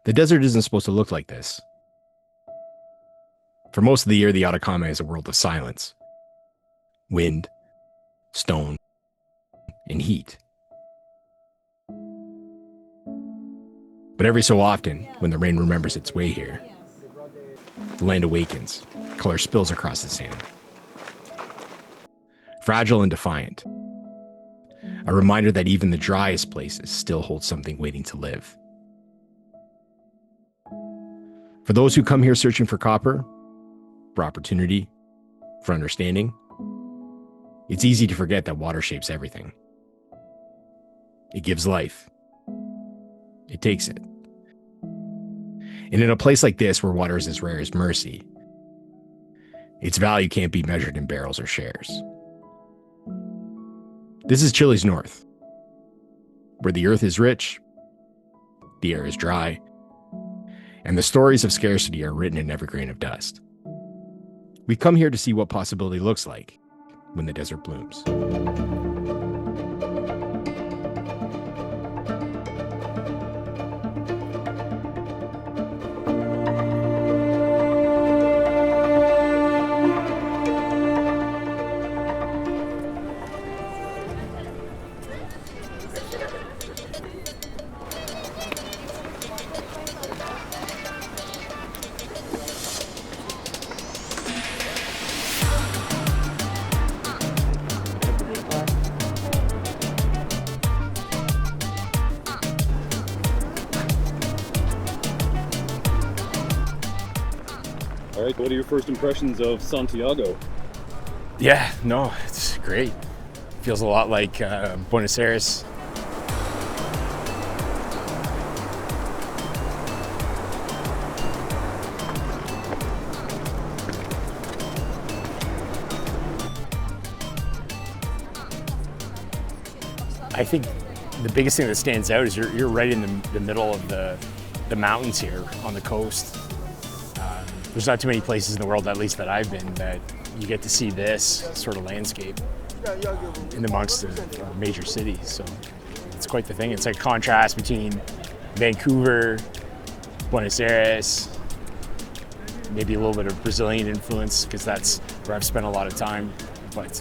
The desert isn't supposed to look like this. For most of the year, the Atacama is a world of silence. Wind, stone, and heat. But every so often, when the rain remembers its way here, the land awakens, color spills across the sand. Fragile and defiant. A reminder that even the driest places still hold something waiting to live. For those who come here searching for copper, for opportunity, for understanding, it's easy to forget that water shapes everything. It gives life. It takes it. And in a place like this, where water is as rare as mercy, its value can't be measured in barrels or shares. This is Chile's north, where the earth is rich, the air is dry, and the stories of scarcity are written in every grain of dust. We come here to see what possibility looks like when the desert blooms. All right, what are your first impressions of Santiago? Yeah, no, it's great. Feels a lot like Buenos Aires. I think the biggest thing that stands out is you're right in the middle of the mountains here on the coast. There's not too many places in the world, at least that I've been, that you get to see this sort of landscape in amongst the major cities. So it's quite the thing. It's like a contrast between Vancouver, Buenos Aires, maybe a little bit of Brazilian influence, because that's where I've spent a lot of time. But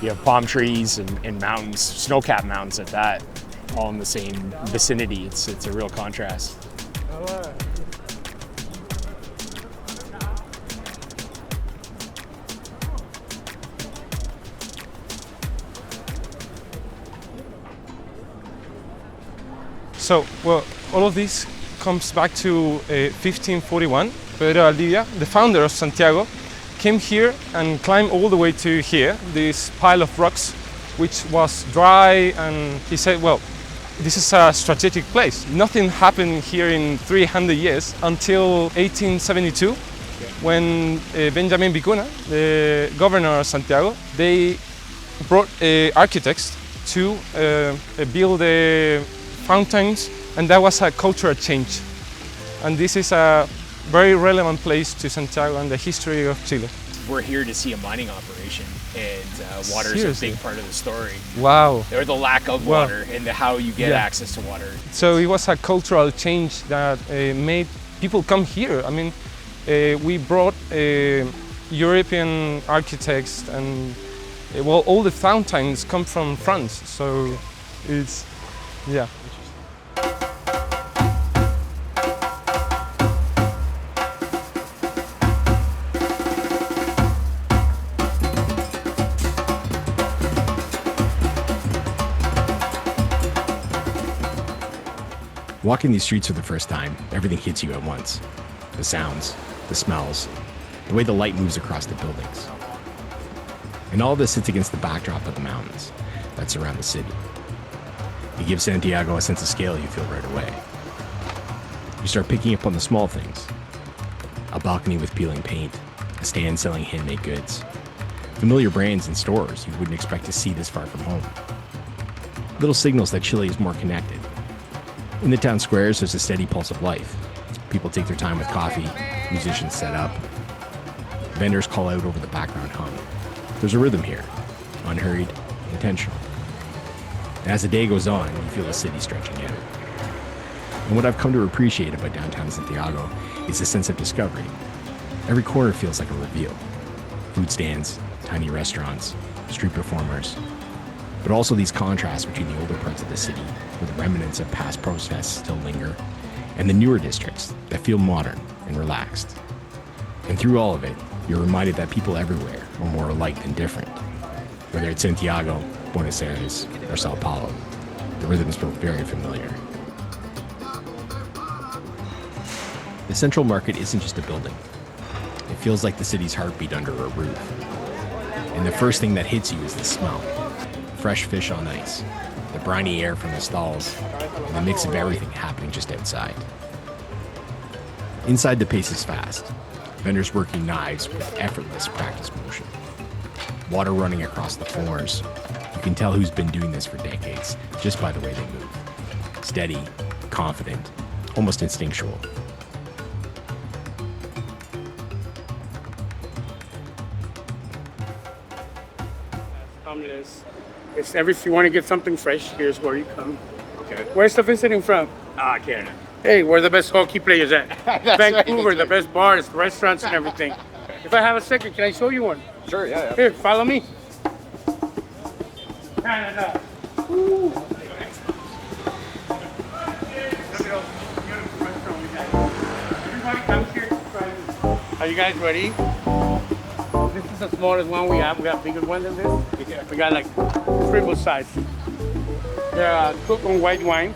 you have palm trees and mountains, snow-capped mountains at that, all in the same vicinity. It's a real contrast. So, well, all of this comes back to 1541. Pedro Valdivia, the founder of Santiago, came here and climbed all the way to here, this pile of rocks, which was dry, and he said, well, this is a strategic place. Nothing happened here in 300 years until 1872, when Benjamin Vicuna, the governor of Santiago, they brought architects to build the fountains, and that was a cultural change. And this is a very relevant place to Santiago and the history of Chile. We're here to see a mining operation, and water is a big part of the story. Wow. Or the lack of water and how you get access to water. So it was a cultural change that made people come here. I mean, we brought European architects, and well, all the fountains come from France. So it's, yeah. Walking these streets for the first time, everything hits you at once. The sounds, the smells, the way the light moves across the buildings. And all this sits against the backdrop of the mountains that surround the city. It gives Santiago a sense of scale you feel right away. You start picking up on the small things. A balcony with peeling paint, a stand selling handmade goods, familiar brands in stores you wouldn't expect to see this far from home. Little signals that Chile is more connected. In the town squares, there's a steady pulse of life. People take their time with coffee, musicians set up, vendors call out over the background hum. There's a rhythm here, unhurried, intentional. And as the day goes on, you feel the city stretching out. And what I've come to appreciate about downtown Santiago is the sense of discovery. Every corner feels like a reveal. Food stands, tiny restaurants, street performers, but also these contrasts between the older parts of the city, where the remnants of past protests still linger, and the newer districts that feel modern and relaxed. And through all of it, you're reminded that people everywhere are more alike than different. Whether it's Santiago, Buenos Aires, or Sao Paulo, the rhythms feel very familiar. The Central Market isn't just a building. It feels like the city's heartbeat under a roof. And the first thing that hits you is the smell. Fresh fish on ice, the briny air from the stalls, and the mix of everything happening just outside. Inside, the pace is fast. Vendors working knives with effortless practice motion. Water running across the floors. You can tell who's been doing this for decades just by the way they move. Steady, confident, almost instinctual. It's if you want to get something fresh, here's where you come. Okay. Where's the visiting from? Canada. Hey, where the best hockey players at? Vancouver, right. the best bars, restaurants, and everything. If I have a second, can I show you one? Sure, yeah. Here, follow me. Canada. Woo. Look at all the beautiful restaurants we got. Everybody comes here to try this. Are you guys ready? This is the smallest one we have. We have bigger ones than this. We got like triple size. They're cooked on white wine.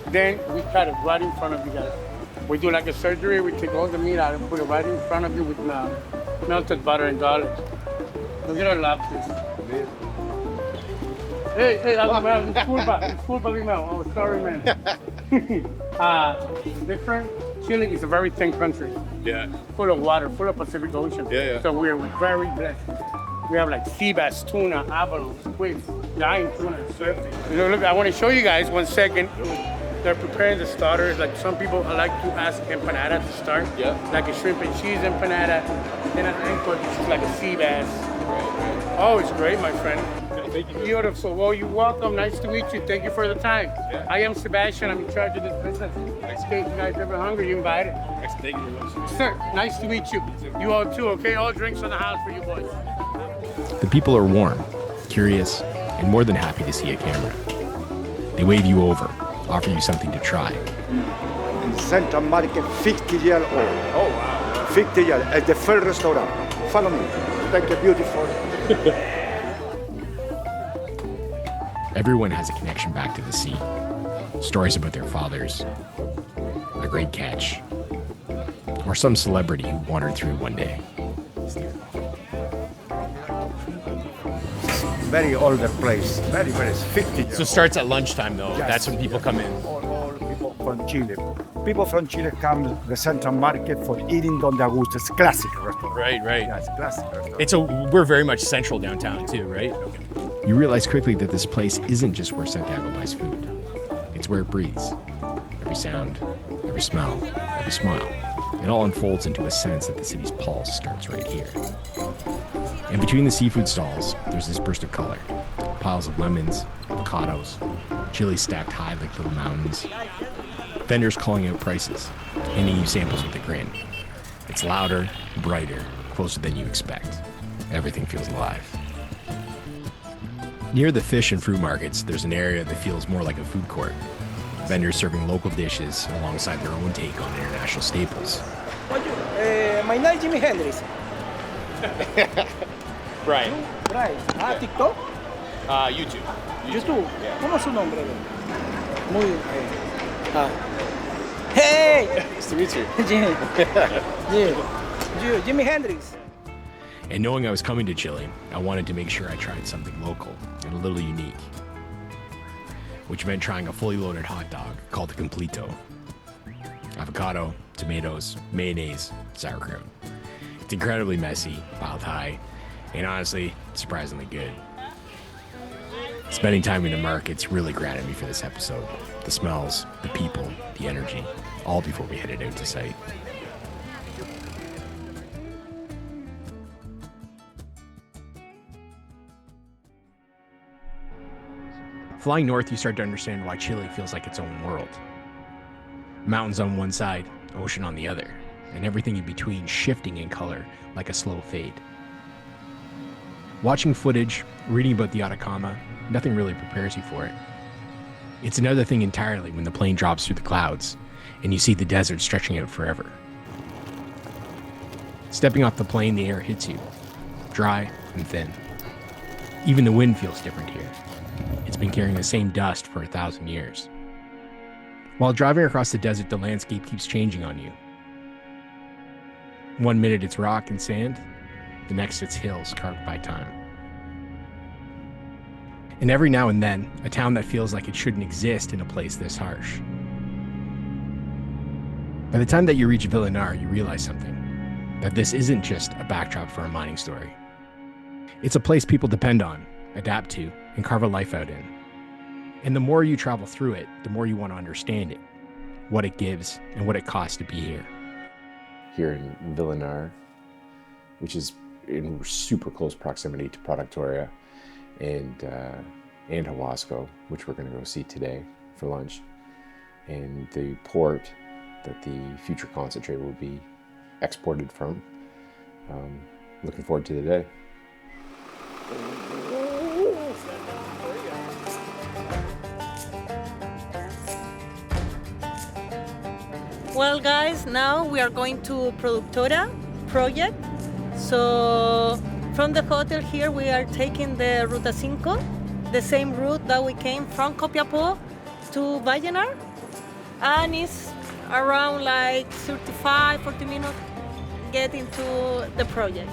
Then we cut it right in front of you guys. We do like a surgery. We take all the meat out and put it right in front of you with melted butter and garlic. Look at our lobsters. Hey, disculpa, limão. Oh, sorry, man. Different. Chile is a very thin country. Yeah. Full of water, full of Pacific Ocean. Yeah. So we're very blessed. We have like sea bass, tuna, abalone, squid, giant tuna, surfing. You know, look, I want to show you guys 1 second. They're preparing the starters. Like some people like to ask empanada to start. Yeah. Like a shrimp and cheese empanada. Then at the end, it's like a sea bass. Right. Oh, it's great, my friend. Thank you. Beautiful. Well, you're welcome. Nice to meet you. Thank you for the time. Yeah. I am Sebastian. I'm in charge of this business. In case you guys ever hungry, you invited. Thank you very much. Sir, nice to meet you. You all too, okay? All drinks in the house for you boys. The people are warm, curious, and more than happy to see a camera. They wave you over, offer you something to try. In Central Market, 50 years old. Oh, wow. 50 years, at the first restaurant. Follow me. Thank you, beautiful. Everyone has a connection back to the sea. Stories about their fathers, a great catch, or some celebrity who wandered through one day. Very older place. Very, 50 years So it starts at lunchtime, though. Yes. That's when people come in. all people from Chile. People from Chile come to the Central Market for eating Donde Augusto's classic restaurant. Right. Yes, classic restaurant. We're very much central downtown, too, right? Okay. You realize quickly that this place isn't just where Santiago buys food. It's where it breathes. Every sound, every smell, every smile. It all unfolds into a sense that the city's pulse starts right here. And between the seafood stalls, there's this burst of color. Piles of lemons, avocados, chilies stacked high like little mountains. Vendors calling out prices, handing you samples with a grin. It's louder, brighter, closer than you expect. Everything feels alive. Near the fish and fruit markets, there's an area that feels more like a food court. Vendors serving local dishes alongside their own take on international staples. My name is Jimi Hendrix. Brian, Brian. TikTok. YouTube. YouTube. ¿Cómo es su nombre? Muy bien. Hey! Nice to meet you. Jimi Hendrix. And knowing I was coming to Chile, I wanted to make sure I tried something local and a little unique, which meant trying a fully loaded hot dog called a completo. Avocado, tomatoes, mayonnaise, sauerkraut. It's incredibly messy, piled high, and honestly, surprisingly good. Spending time in the markets really grounded me for this episode. The smells, the people, the energy, all before we headed out to site. Flying north, you start to understand why Chile feels like its own world. Mountains on one side, ocean on the other, and everything in between shifting in color like a slow fade. Watching footage, reading about the Atacama, nothing really prepares you for it. It's another thing entirely when the plane drops through the clouds and you see the desert stretching out forever. Stepping off the plane, the air hits you, dry and thin. Even the wind feels different here. It's been carrying the same dust for 1,000 years. While driving across the desert, the landscape keeps changing on you. One minute it's rock and sand, the next it's hills carved by time. And every now and then, a town that feels like it shouldn't exist in a place this harsh. By the time that you reach Vallenar, you realize something, that this isn't just a backdrop for a mining story. It's a place people depend on, adapt to, and carve a life out in. And the more you travel through it, the more you want to understand it, what it gives, and what it costs to be here. Here in Vallenar, which is in super close proximity to Productora and Huasco, which we're going to go see today for lunch, and the port that the future concentrate will be exported from. Looking forward to the day. Well guys, now we are going to Productora project. So from the hotel here we are taking the Ruta 5, the same route that we came from Copiapó to Vallenar, and it's around like 35-40 minutes getting to the project.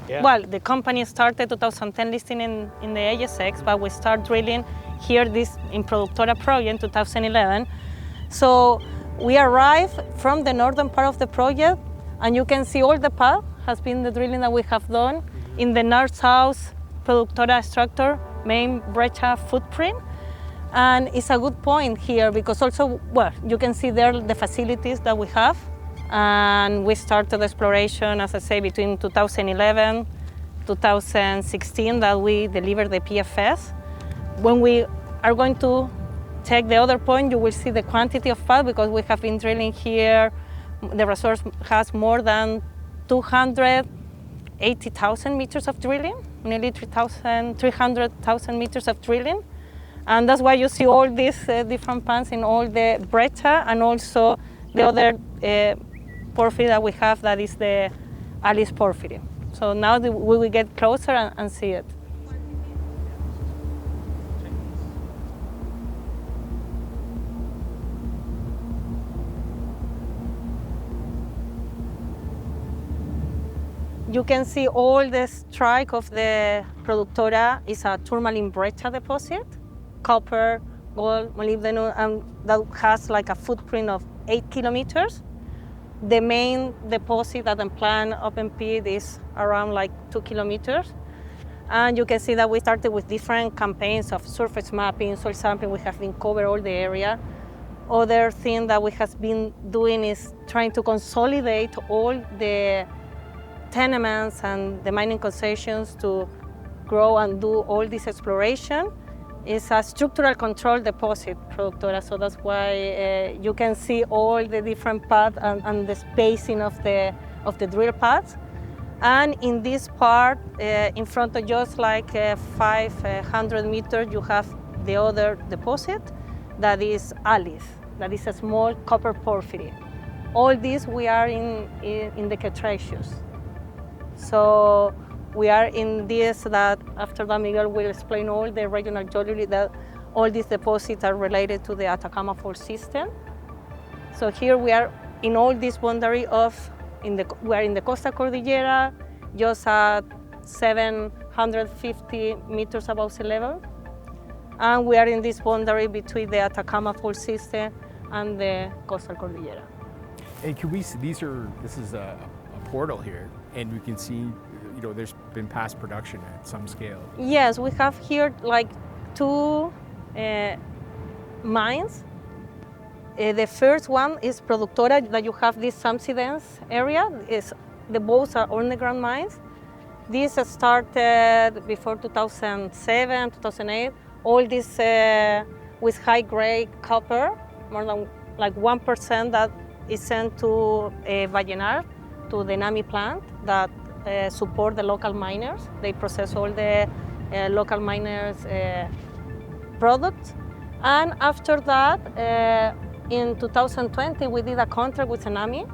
Yeah. Well, the company started 2010 listing in the TSXV, but we start drilling here in Productora project in 2011. So we arrive from the northern part of the project, and you can see all the path has been the drilling that we have done in the north-south Productora structure, main breccia footprint. And it's a good point here because also, well, you can see there the facilities that we have. And we started exploration, as I say, between 2011, 2016, that we delivered the PFS. When we are going to take the other point, you will see the quantity of path because we have been drilling here. The resource has more than 280,000 meters of drilling, nearly 300,000 meters of drilling. And that's why you see all these different pans in all the breccia, and also the other porphyry that we have, that is the Alice porphyry. So now we will get closer and see it. You can see all the strike of the Productora is a tourmaline breccia deposit, copper, gold, molybdenum, and that has like a footprint of 8 kilometers. The main deposit at the planned open pit is around like 2 kilometers. And you can see that we started with different campaigns of surface mapping, soil sampling. We have been covered all the area. Other thing that we have been doing is trying to consolidate all the tenements and the mining concessions to grow and do all this exploration. It's a structural control deposit, Productora, so that's why you can see all the different paths and the spacing of the drill paths. And in this part, in front of just like 500 meters, you have the other deposit, that is Alice, that is a small copper porphyry. All this we are in the Cretaceous. So we are in this, that after that Miguel will explain all the regional geology, that all these deposits are related to the Atacama fault system. So here we are in all this boundary we are in the Costa Cordillera, just at 750 meters above sea level. And we are in this boundary between the Atacama fault system and the Coastal Cordillera. And can we see, this is a portal here, and we can see there's been past production at some scale. Yes, we have here like two mines. The first one is Productora, that you have this subsidence area. The both are underground mines. This started before 2007, 2008. All this with high-grade copper, more than like 1% that is sent to Vallenar, to the NAMI plant that support the local miners. They process all the local miners' products. And after that, in 2020, we did a contract with NAMI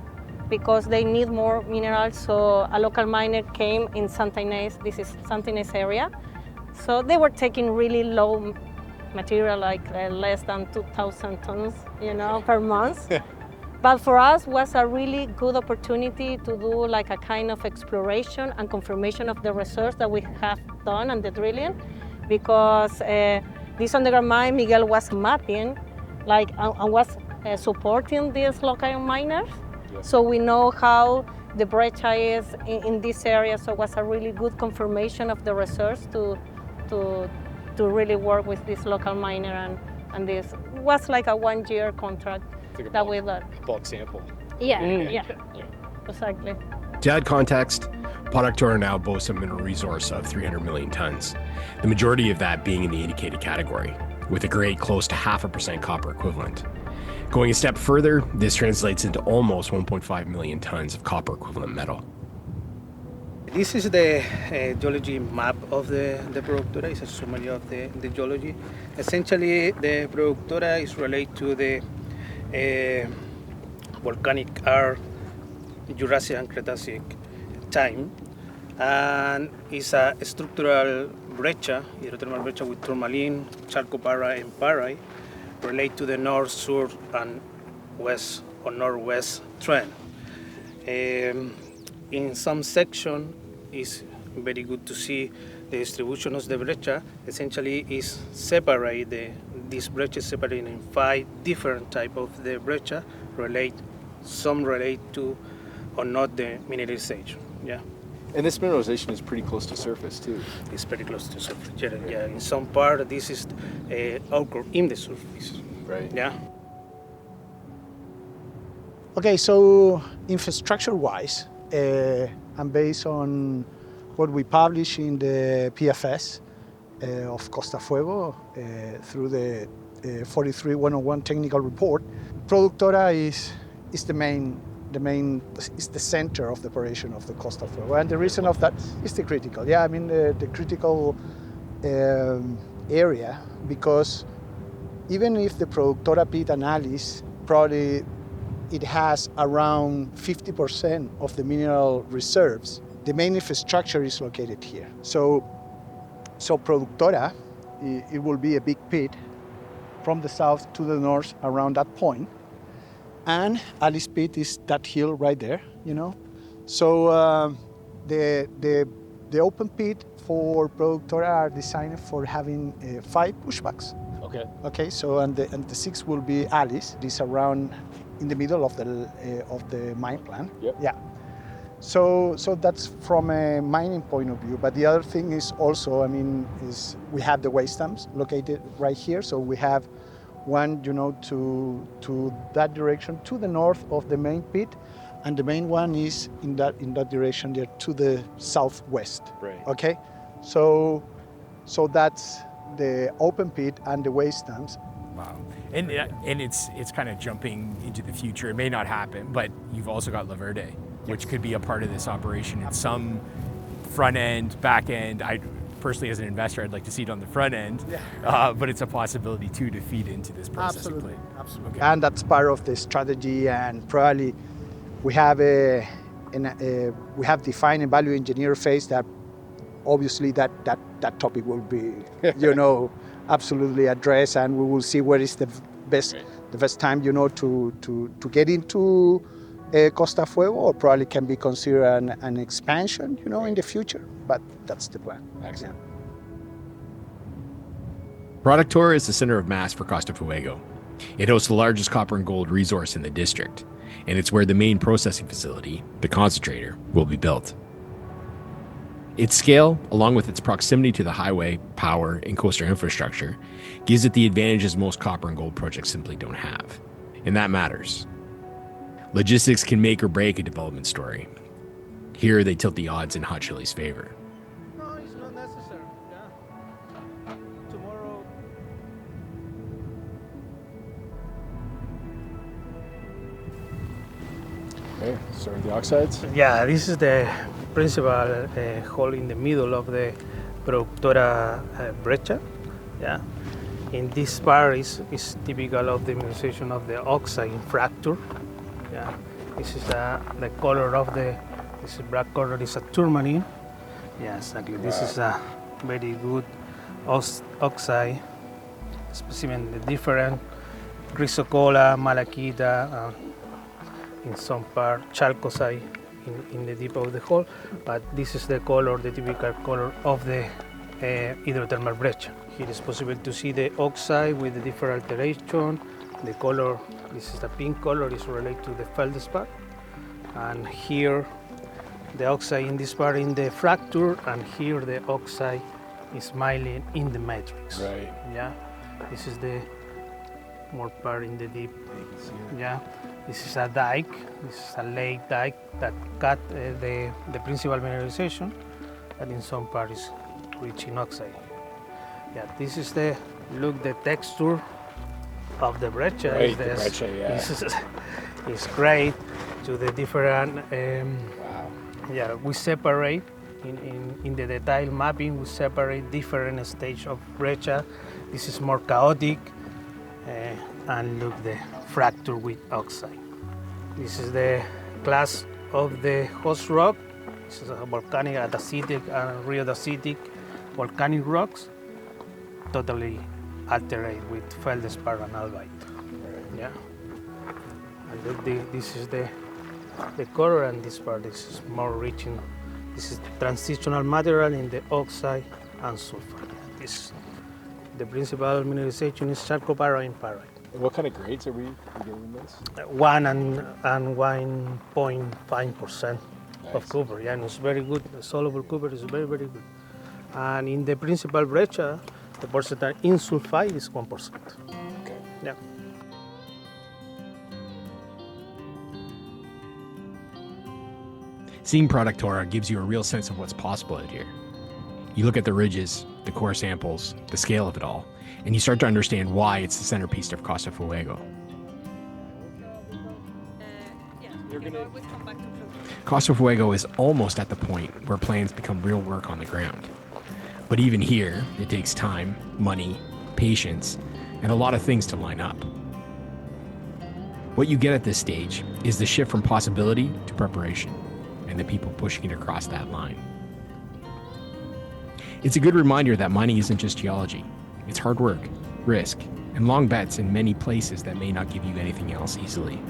because they need more minerals. So a local miner came in Santa Ynez, this is Santa Ynez area. So they were taking really low material, like less than 2,000 tons, per month. But for us, was a really good opportunity to do like a kind of exploration and confirmation of the research that we have done and the drilling, because this underground mine, Miguel was mapping, and was supporting these local miners. So we know how the breccia is in this area. So it was a really good confirmation of the research to really work with this local miner, and this was like a 1-year contract that we did. Bulk sample. Yeah, exactly. To add context, Productora now boasts a mineral resource of 300 million tons, the majority of that being in the indicated category, with a grade close to 0.5% copper equivalent. Going a step further, this translates into almost 1.5 million tons of copper equivalent metal. This is the geology map of the Productora. It's a summary of the geology. Essentially, the Productora is related to the volcanic art, Jurassic and Cretacic time, and it's a structural breccia, hydrothermal breccia with tourmaline, chalcopyrite, and pyrite, relate to the north, south, and west or northwest trend. In some section, it's very good to see the distribution of the breccia. Essentially, is separate this breccia is separated in 5 different type of the breccia. Some relate to or not the mineralization. Yeah. And this mineralization is pretty close to surface too. It's pretty close to surface. Yeah. In some part, this is occur in the surface. Right. Yeah. Okay, so infrastructure-wise, and based on what we publish in the PFS of Costa Fuego through the 43-101 technical report, Productora is the center of the operation of the Costa Fuego, and the reason of that is the critical. Yeah, I mean the critical area, because even if the Productora pit analysis probably it has around 50% of the mineral reserves, the main infrastructure is located here. So Productora, it will be a big pit from the south to the north around that point. And Alice Pit is that hill right there, So the open pit for Productora are designed for having 5 pushbacks. Okay. So and the 6th will be Alice. This around in the middle of the mine plan. Yep. Yeah. So that's from a mining point of view. But the other thing is also, is we have the waste dumps located right here. So we have one, to that direction, to the north of the main pit, and the main one is in that direction there to the southwest. Right. Okay, so that's the open pit and the waste dumps. Wow. And it's kind of jumping into the future. It may not happen, but you've also got La Verde, which could be a part of this operation in some front end, back end. Personally, as an investor, I'd like to see it on the front end, but it's a possibility too to feed into this processing plant. Absolutely. Okay. And that's part of the strategy. And probably we have defined a value engineer phase that obviously that topic will be, absolutely addressed, and we will see where is the best time, to get into Costa Fuego, or probably can be considered an expansion, in the future. But that's the plan. Excellent. Productora is the center of mass for Costa Fuego. It hosts the largest copper and gold resource in the district, and it's where the main processing facility, the concentrator, will be built. Its scale, along with its proximity to the highway, power, and coastal infrastructure, gives it the advantages most copper and gold projects simply don't have. And that matters. Logistics can make or break a development story. Here, they tilt the odds in Hot Chili's favor. No, it's not necessary. Yeah. Tomorrow. Okay, start with the oxides. Yeah, this is the principal hole in the middle of the Productora brecha. Yeah. In this part is typical of the mineralization of the oxide fracture. Yeah. This is the color of this black color is a tourmaline. Yeah, exactly. Wow. This is a very good oxide specimen, the different chrysocolla, malachita, in some part chalcocite in the deep of the hole, but this is the color, the typical color of the hydrothermal breccia. Here is possible to see the oxide with the different alteration. The color, this is the pink color, is related to the feldspar. And here, the oxide in this part in the fracture, and here the oxide is smiling in the matrix. Right. Yeah, this is the more part in the deep. Yeah, this is a dike. This is a lake dike that cut the principal mineralization, and in some part is rich in oxide. Yeah, this is the texture of the breccia. Right, the breccia, yeah. Is great to the different. Wow. Yeah, we separate in the detail mapping. We separate different stages of breccia. This is more chaotic, and look the fracture with oxide. This is the class of the host rock. This is a volcanic, dacitic, and rhyodicitic volcanic rocks, totally altered with feldspar and albite. Yeah. And look, this is the color, and this part is more rich in. This is transitional material in the oxide and sulfur. The principal mineralization is chalcopyrite and pyrite. And what kind of grades are we getting in this? 1 and 1.5% of copper. Yeah, and it's very good. The soluble copper is very, very good. And in the principal breccia, the percentage in sulfide is 1%. Okay. Yeah. Seeing Productora gives you a real sense of what's possible out here. You look at the ridges, the core samples, the scale of it all, and you start to understand why it's the centerpiece of Costa Fuego. Costa Fuego is almost at the point where plans become real work on the ground. But even here, it takes time, money, patience, and a lot of things to line up. What you get at this stage is the shift from possibility to preparation, and the people pushing it across that line. It's a good reminder that mining isn't just geology. It's hard work, risk, and long bets in many places that may not give you anything else easily.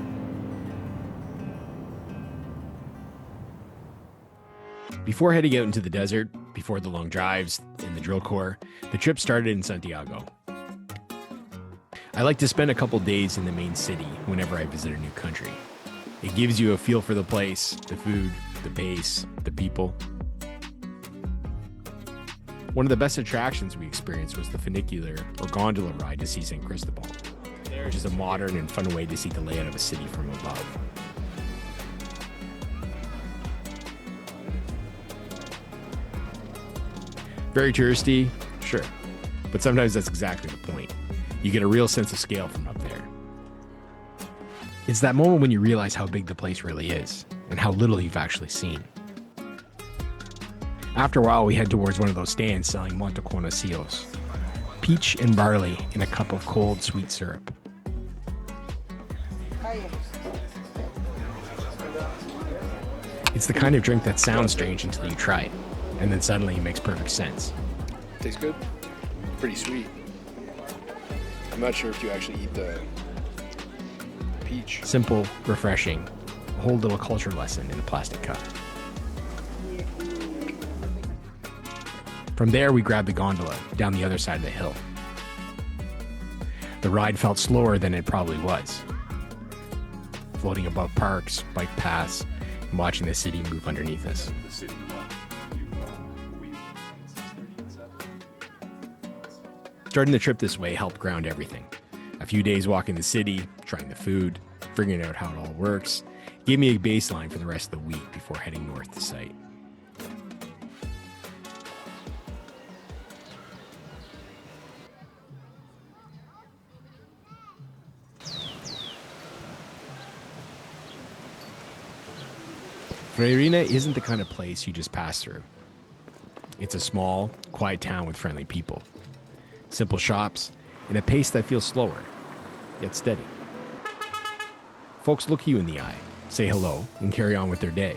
Before heading out into the desert, before the long drives and the drill core, the trip started in Santiago. I like to spend a couple days in the main city whenever I visit a new country. It gives you a feel for the place, the food, the pace, the people. One of the best attractions we experienced was the funicular or gondola ride to see San Cristobal, which is a modern and fun way to see the layout of a city from above. Very touristy, sure, but sometimes that's exactly the point. You get a real sense of scale from up there. It's that moment when you realize how big the place really is and how little you've actually seen. After a while, we head towards one of those stands selling monteconocidos, peach and barley in a cup of cold, sweet syrup. It's the kind of drink that sounds strange until you try it, and then suddenly it makes perfect sense. Tastes good. Pretty sweet. I'm not sure if you actually eat the peach. Simple, refreshing, a whole little culture lesson in a plastic cup. From there, we grabbed the gondola down the other side of the hill. The ride felt slower than it probably was. Floating above parks, bike paths, and watching the city move underneath us. Starting the trip this way helped ground everything. A few days walking the city, trying the food, figuring out how it all works, gave me a baseline for the rest of the week before heading north to site. Freirina isn't the kind of place you just pass through. It's a small, quiet town with friendly people. Simple shops, and a pace that feels slower, yet steady. Folks look you in the eye, say hello, and carry on with their day.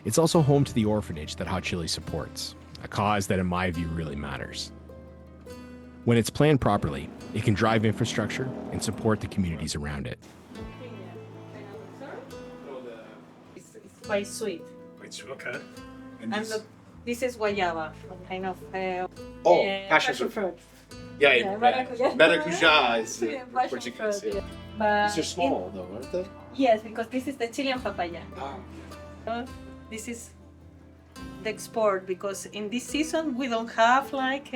It's also home to the orphanage that Hot Chili supports, a cause that in my view really matters. When it's planned properly, it can drive infrastructure and support the communities around it. It's quite sweet. Okay. And look, this is guayaba, kind of. Passion fruit. Yeah, maracuja is Portuguese. Yeah. But These are small though, aren't they? Yes, because this is the Chilean papaya. So this is the export, because in this season we don't have like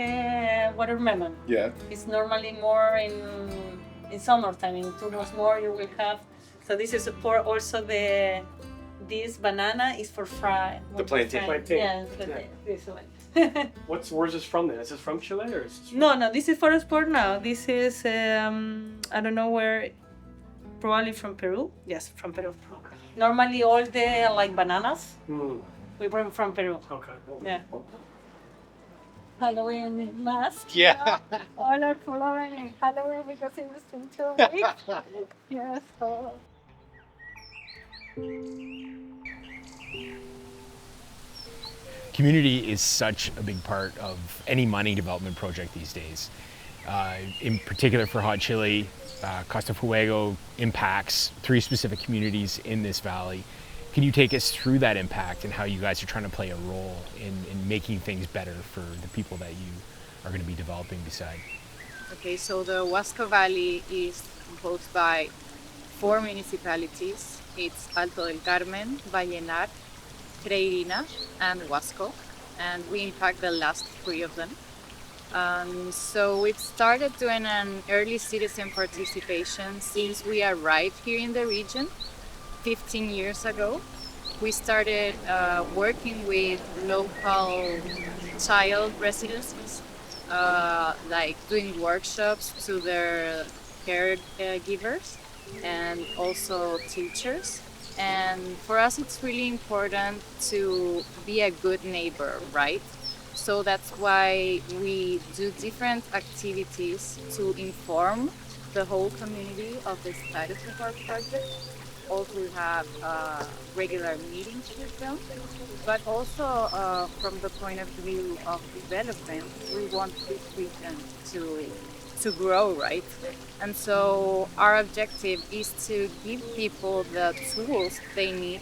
watermelon. Yeah. It's normally more in summertime. In 2 months more you will have. So this is for also this banana is for fry. The plantain. Yeah, this one. Where's this from then? Is this from Chile or is this from... No, this is for export now. This is I don't know where, probably from Peru. Yes, from Peru. Okay. Normally all the like bananas we bring from Peru. Okay. Yeah. Halloween mask. Yeah. All are following Halloween because it's in 2 weeks. Yes. So. Community is such a big part of any mining development project these days. In particular for Hot Chili, Costa Fuego impacts 3 specific communities in this valley. Can you take us through that impact and how you guys are trying to play a role in making things better for the people that you are going to be developing beside? Okay, so the Huasco Valley is composed by 4 municipalities. It's Alto del Carmen, Vallenar, Freirina, and Huasco, and we impact the last 3 of them. So we've started doing an early citizen participation since we arrived here in the region 15 years ago. We started working with local child residences, like doing workshops to their caregivers and also teachers. And for us, it's really important to be a good neighbor, right? So that's why we do different activities to inform the whole community of the status of our project. Also, we have regular meetings with them, but also from the point of view of development, we want this region to grow, right? And so our objective is to give people the tools they need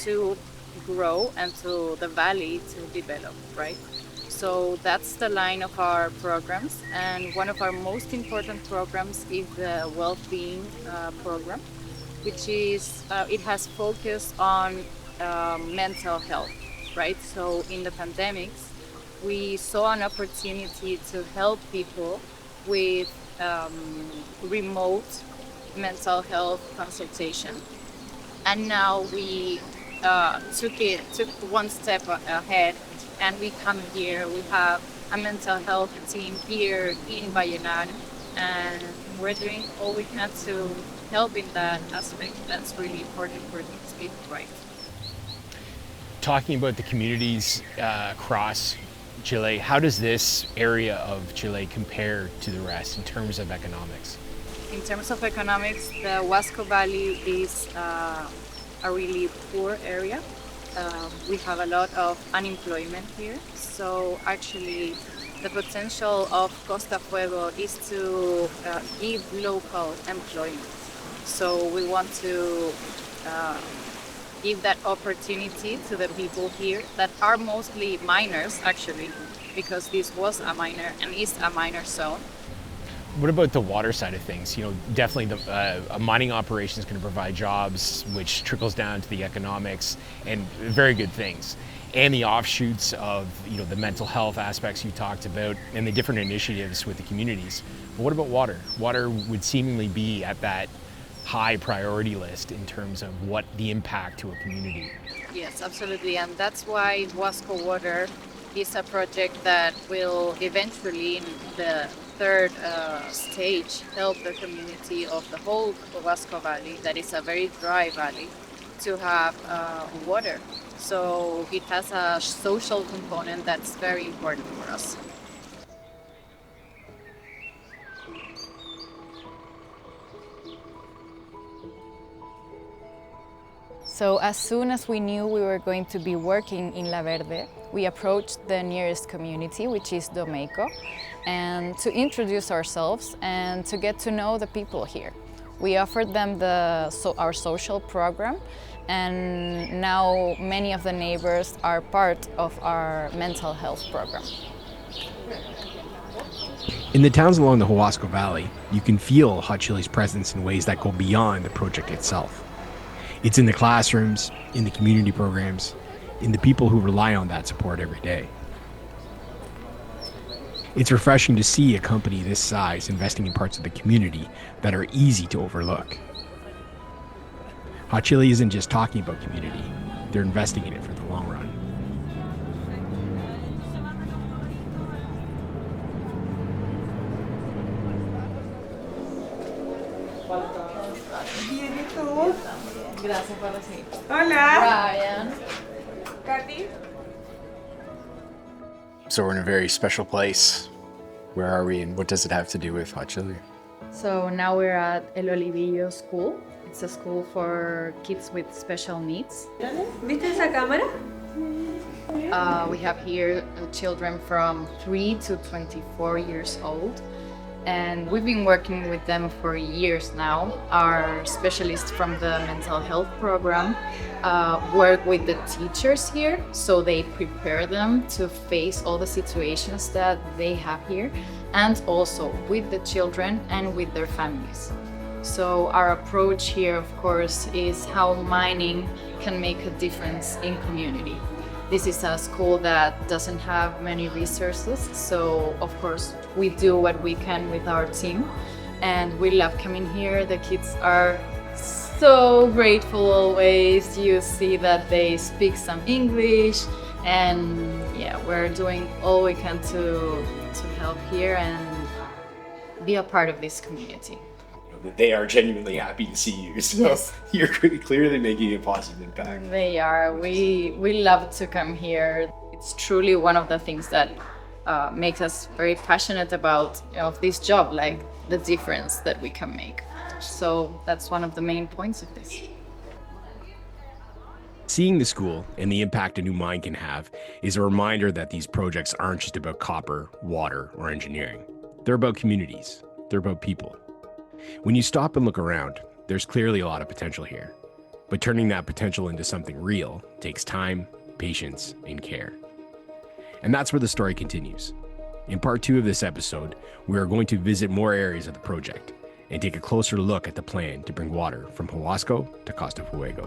to grow and to the valley to develop, right? So that's the line of our programs, and one of our most important programs is the well-being program, which is it has focused on mental health, right? So in the pandemics, we saw an opportunity to help people with remote mental health consultation, and now we took one step ahead, and we come here. We have a mental health team here in Vallenar, and we're doing all we can to help in that aspect. That's really important for these people, right? Talking about the communities across Chile, how does this area of Chile compare to the rest in terms of economics? In terms of economics, the Huasco Valley is a really poor area. We have a lot of unemployment here. So actually, the potential of Costa Fuego is to give local employment. So we want to give that opportunity to the people here that are mostly miners, actually, because this was a miner and is a miner zone. What about the water side of things? You know, definitely a mining operation is going to provide jobs, which trickles down to the economics and very good things. And the offshoots of, you know, the mental health aspects you talked about and the different initiatives with the communities. But what about water? Water would seemingly be at that high priority list in terms of what the impact to a community. Yes, absolutely. And that's why Huasco Water is a project that will eventually, in the third stage, help the community of the whole Huasco Valley, that is a very dry valley, to have water. So it has a social component that's very important for us. So as soon as we knew we were going to be working in La Verde, we approached the nearest community, which is Domeco, and to introduce ourselves and to get to know the people here. We offered them our social program, and now many of the neighbors are part of our mental health program. In the towns along the Huasco Valley, you can feel Hot Chili's presence in ways that go beyond the project itself. It's in the classrooms, in the community programs, in the people who rely on that support every day. It's refreshing to see a company this size investing in parts of the community that are easy to overlook. Hot Chili isn't just talking about community, they're investing in it for the long run. Hola. Ryan. Katy. So we're in a very special place. Where are we and what does it have to do with Hot Chili? So now we're at El Olivillo School. It's a school for kids with special needs. ¿Viste esa cámara? We have here children from 3 to 24 years old. And we've been working with them for years now. Our specialists from the mental health program work with the teachers here, so they prepare them to face all the situations that they have here, and also with the children and with their families. So our approach here, of course, is how mining can make a difference in community. This is a school that doesn't have many resources, so of course we do what we can with our team, and we love coming here. The kids are so grateful always. You see that they speak some English, and yeah, we're doing all we can to help here and be a part of this community. They are genuinely happy to see you, so yes. You're clearly making a positive impact. They are. We love to come here. It's truly one of the things that makes us very passionate about this job, like the difference that we can make. So that's one of the main points of this. Seeing the school and the impact a new mine can have is a reminder that these projects aren't just about copper, water, or engineering. They're about communities. They're about people. When you stop and look around, there's clearly a lot of potential here. But turning that potential into something real takes time, patience, and care. And that's where the story continues. In part 2 of this episode, we are going to visit more areas of the project and take a closer look at the plan to bring water from Huasco to Costa Fuego.